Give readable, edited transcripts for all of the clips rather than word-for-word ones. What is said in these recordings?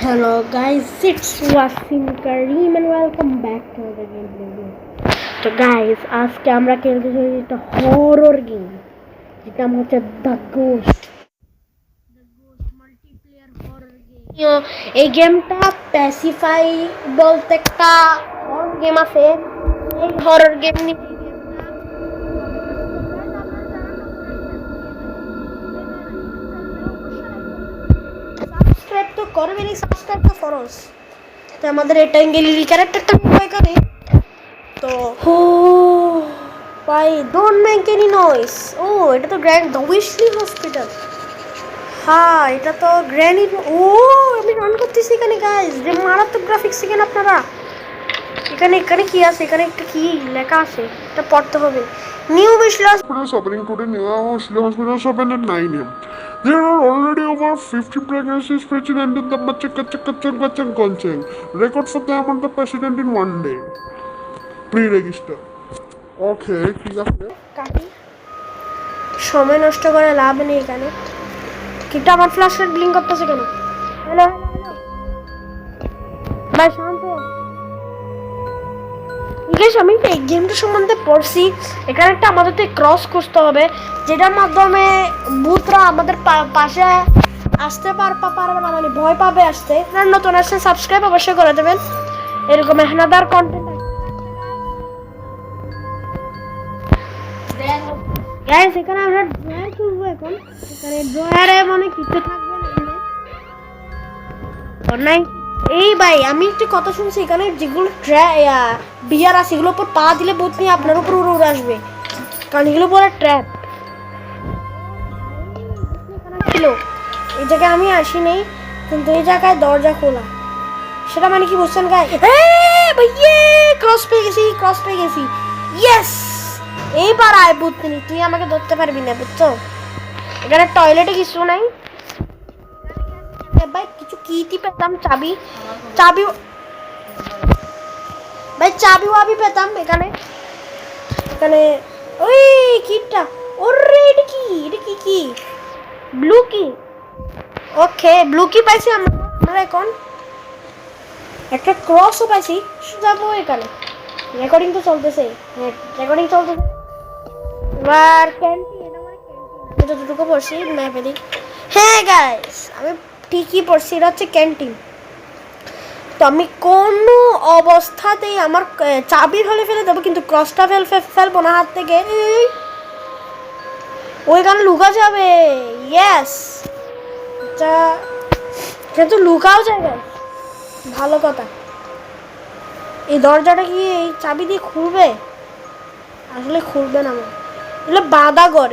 Hello guys, it's Wasim Kareem and welcome back to the gameplay video. So guys, আজকে আমরা খেলতে চলেছি একটা হরর গেম যেটা নাম হচ্ছে the ghost multiplayer horror game. এই গেমটা প্যাসিফাই বলতে একটা হরর গেম আছে। এই হরর গেম নিয়ে সাবস্ক্রাইব তো করবেনই, সাবস্ক্রাইব তো ফরজ। তো আমাদের এটা ইংলিশ ক্যারেক্টারটা ভয় করে তো হো ভাই ডোন্ট মেক এনি নয়েজ। ও এটা তো গ্র্যান্ড দবিশলি হসপিটাল। হ্যাঁ এটা তো গ্র্যানি। ও আমি রান করতেছি এখানে গাইস, যে মারাত্মক গ্রাফিক্স এখানে আপনারা। এখানে এখানে কি আছে, এখানে একটা কি লেখা আছে, এটা পড়তে হবে। নিউ বিশলাস Opening today, New hospitals open at 9 a.m. There are already over 50 pregnancies president in the Bachakachang. Record for the amount of president in one day. Pre-register. Okay, ঠিক আছে। কাটি সময় নষ্ট করে লাভ নেই এখানে। কিটা আমার ফ্ল্যাশ লাইট ব্লিঙ্ক করতেছে কেন? হ্যালো ভাই শান্ত। গাইস আমি এই গেমটা সম্বন্ধে পড়ছি। এখানে একটা আমাদের তো ক্রস করতে হবে, যেটার মাধ্যমে ভূতরা আমাদের পাশে আসতে পারবে না, মানে ভয় পাবে আসতে। আপনারা নতুন আসলে সাবস্ক্রাইব অবশ্যই করে দেবেন, এরকম মেহনাদার কন্টেন্ট। গাইস এখানে আমরা ড্রয়ার খুলবো এখন। এখানে ড্রয়ারে মানে কিছু থাকবে না নাই। এই ভাই আমি একটু কথা শুনছি, এখানে যেগুলো বিয়ার আছে এগুলোর উপর পা দিলে ভূত নিয়ে আপনার উপর উড়ে উড়ে আসবে, কারণ এগুলো পরে ট্র্যাপ ছিল। এই জায়গায় আমি আসি নেই, কিন্তু এই জায়গায় দরজা খোলা, সেটা মানে কি বুঝছেন গাই? ভাইয়ে ক্রস পেয়ে গেছি ইয়েস। এইবার আয় ভূতনি, তুই আমাকে ধরতে পারবি না, বুঝছো? এখানে টয়লেটে কিছু নাই ভাই, কিছু কি পেতাম, চাবি ভাই, চাবি ওয়াবি পেতাম এখানে। ওই কিটা, ওরে এটা কি ব্লু কি? ওকে ব্লু কি পাইছি আমরা এখন। একটা ক্রসও পাইছি, যাবো এখানে। রেকর্ডিং তো চলতেছে, এবার ক্যান্টিন। আমি যতটুকু পড়ছি ম্যাপে দিই। হ্যাঁ গাইস আমি ঠিকই পড়ছি, এটা হচ্ছে ক্যান্টিন। তো আমি কোনো অবস্থাতেই আমার চাবি ফেলে দেবো, কিন্তু ক্রসটা ফেলবো না হাত থেকে। ওইখানে লুকা যাবে, ইয়েস। কিন্তু লুকাও যায় গাইস, ভালো কথা। এই দরজাটা কি এই চাবি দিয়ে খুলবে? আসলে খুলবে না। আমার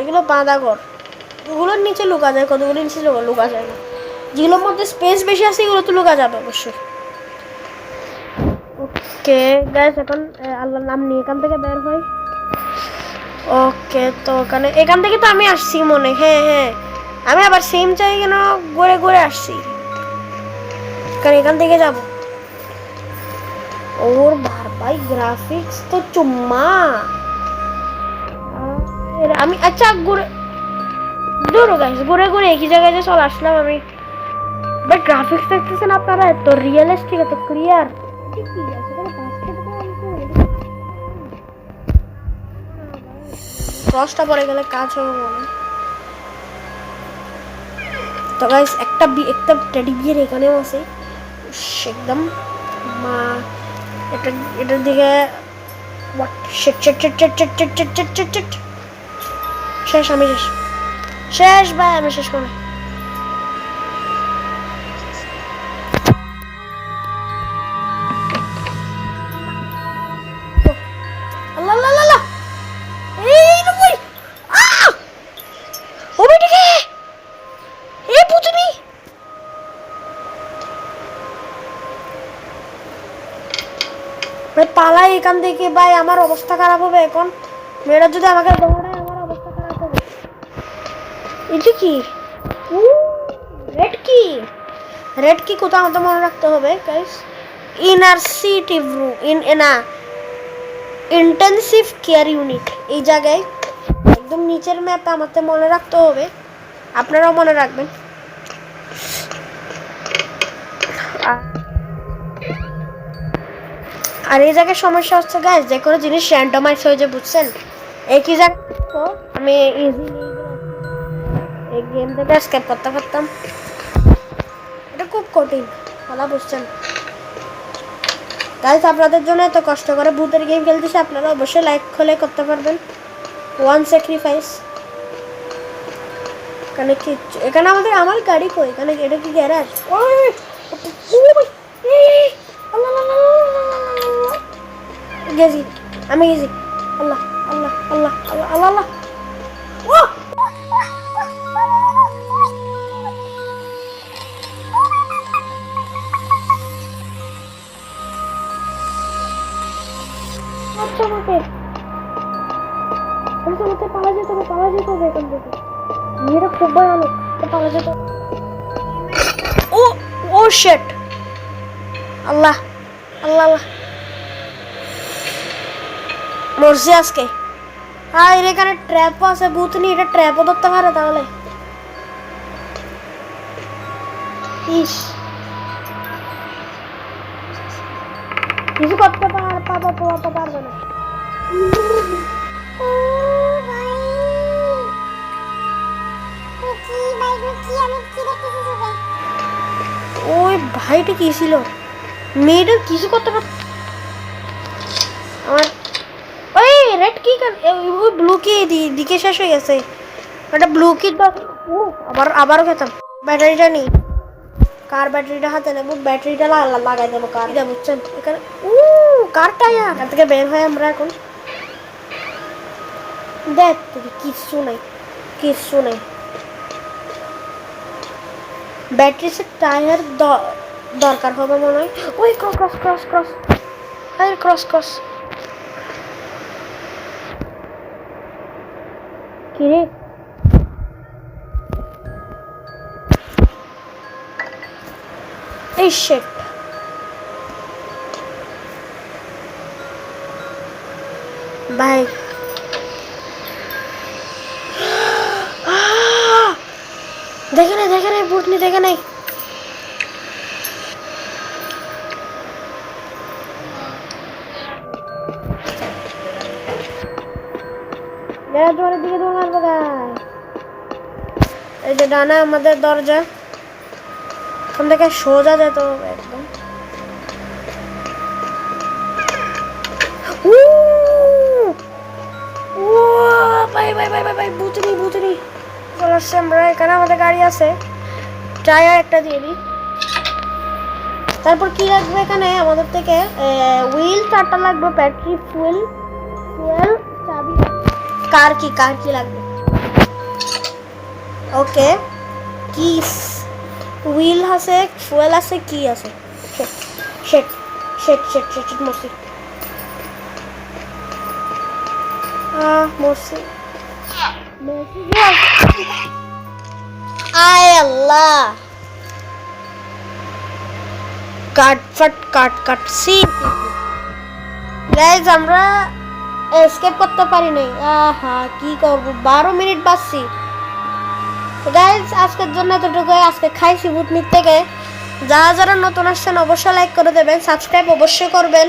এগুলো বাঁধাঘর, এগুলোর নিচে লুকা যায়, কতগুলো নিচে লুকা যায় না। যেগুলোর মধ্যে স্পেস বেশি আছে এগুলো তো লুকা যাবে অবশ্যই। ওকে গাইস এখন আল্লাহর নাম নিয়ে এখান থেকে বের হই। ওকে তো এখান থেকে তো আমি আসছি মনে। হ্যাঁ আমি আবার সেম জায়গায় কেন ঘুরে আসছি, কারণ এখান থেকে যাব। ওর ভাই গ্রাফিক্স তো চুম্মা। আমি আচ্ছা ঘুরে একই জায়গায় যে চলে আসলাম আমি। বাট গ্রাফিক্স দেখতেছেন আপনারা, এত রিয়েলিস্টিক, এত ক্লিয়ার। ক্রসটা পরে গেলে কাজ হবে মনে। তো গাইস একটা টেডি বিয়ার এখানেও আছে একদম। মা এটার দিকে শেষ। আমি শেষ ভাই, আমি শেষ করে পালাই এখান থেকে ভাই, আমার অবস্থা খারাপ হবে এখন। মেয়েরা যদি আমাকে দৌড়ায় আমার অবস্থা খারাপ হবে। এটা কি? রেড কি কোথাও আমাদের মনে রাখতে হবে গাইস। ইনারসিটিভ রুম ইন্টেনসিভ কেয়ার ইউনিট, এই জায়গায় একদম নিচের ম্যাপে আমাদের মনে রাখতে হবে, আপনারাও মনে রাখবেন। আর এই জায়গায় সমস্যা হচ্ছে গাইস, যে কোনো জিনিস র্যান্ডমাইজ হয়ে যায়, বুঝছেন? একই জায়গা তো আমি ইজিলি এই গেম থেকে স্কেপ করতে পারতাম। এটা খুব কঠিন বলা, বুঝছেন গাইস? আপনাদের জন্য এত কষ্ট করে ভূতের গেম খেলতেছি, আপনারা অবশ্যই লাইক হলে করতে পারবেন। One sacrifice. এখানে কি? এখানে আমার গাড়ি কই? এখানে এটা কি গ্যারাজ? গেছি, আমি গেছি। আল্লাহ আল্লাহ আল্লাহ আল্লাহ আল্লাহ আল্লাহ। আচ্ছা, আমাকে পালা যেতে হবে, পালা যেতে হবে এখান থেকে। মেয়েটা খুব ভয়ানক, পালা যেতে হবে। ও ও শিট, আল্লাহ আল্লাহ আল্লাহ, মরছি আজকে। আর এখানে ট্র্যাপও আছে, ভূত নি, এটা ট্র্যাপও ধরতে পারে তাহলে। ইস, কিছু করতে পারবে না। ওই ভাইটা কি ছিল? মেয়েটা কিছু করতে পার। আমার ওই রেড কি ওই ব্লু কি দিকে শেষ হয়ে গেছে। একটা ব্লু কি আবারও খেতাম। ব্যাটারিটা নেই, কার ব্যাটারিটা হাতে নেবো, ব্যাটারিটা লাগাই দেবো কার, বুঝছেন? এখানে কার টায়ার। এখান থেকে বের হয় আমরা এখন। দেখ কিচ্ছু নাই, কিচ্ছু নেই। ব্যাটারি সে টায়ার দরকার হবে মনে হয়। ওই ক্রস ক্রস ক্রস, আরে ক্রস ক্রস। কি রে? এই শিট, ভাই দেখে নাই বুটনি, দেখে নাই। দিকে দৌড় মারবো গাই। এই যে ডানা আমাদের দরজা, এখান থেকে সোজা যেত একদম। ভাই বুঝনি চলে আসছে আমরা। এখানে আমাদের গাড়ি আছে, টায়ার একটা দিয়ে দিই। তারপর কি লাগবে এখানে আমাদের থেকে? হুইল 4টা লাগবে, ব্যাটারি, ফুয়েল, চাবি। কার কি লাগবে? ওকে, কিস, হুইল আছে, ফুয়েল আছে, কি আছে? শেট মরছি। আয় আল্লাহ, কাট সি গাইজ, আমরা এসকেপ করতে পারি নাই। আহা, কি করব, 12 মিনিট বাঁচছি। গাইজ আজকের জন্য এতটুকু। আজকে খাইছি ভূতনির থেকে। যারা নতুন আসছেন অবশ্যই লাইক করে দেবেন, সাবস্ক্রাইব অবশ্যই করবেন।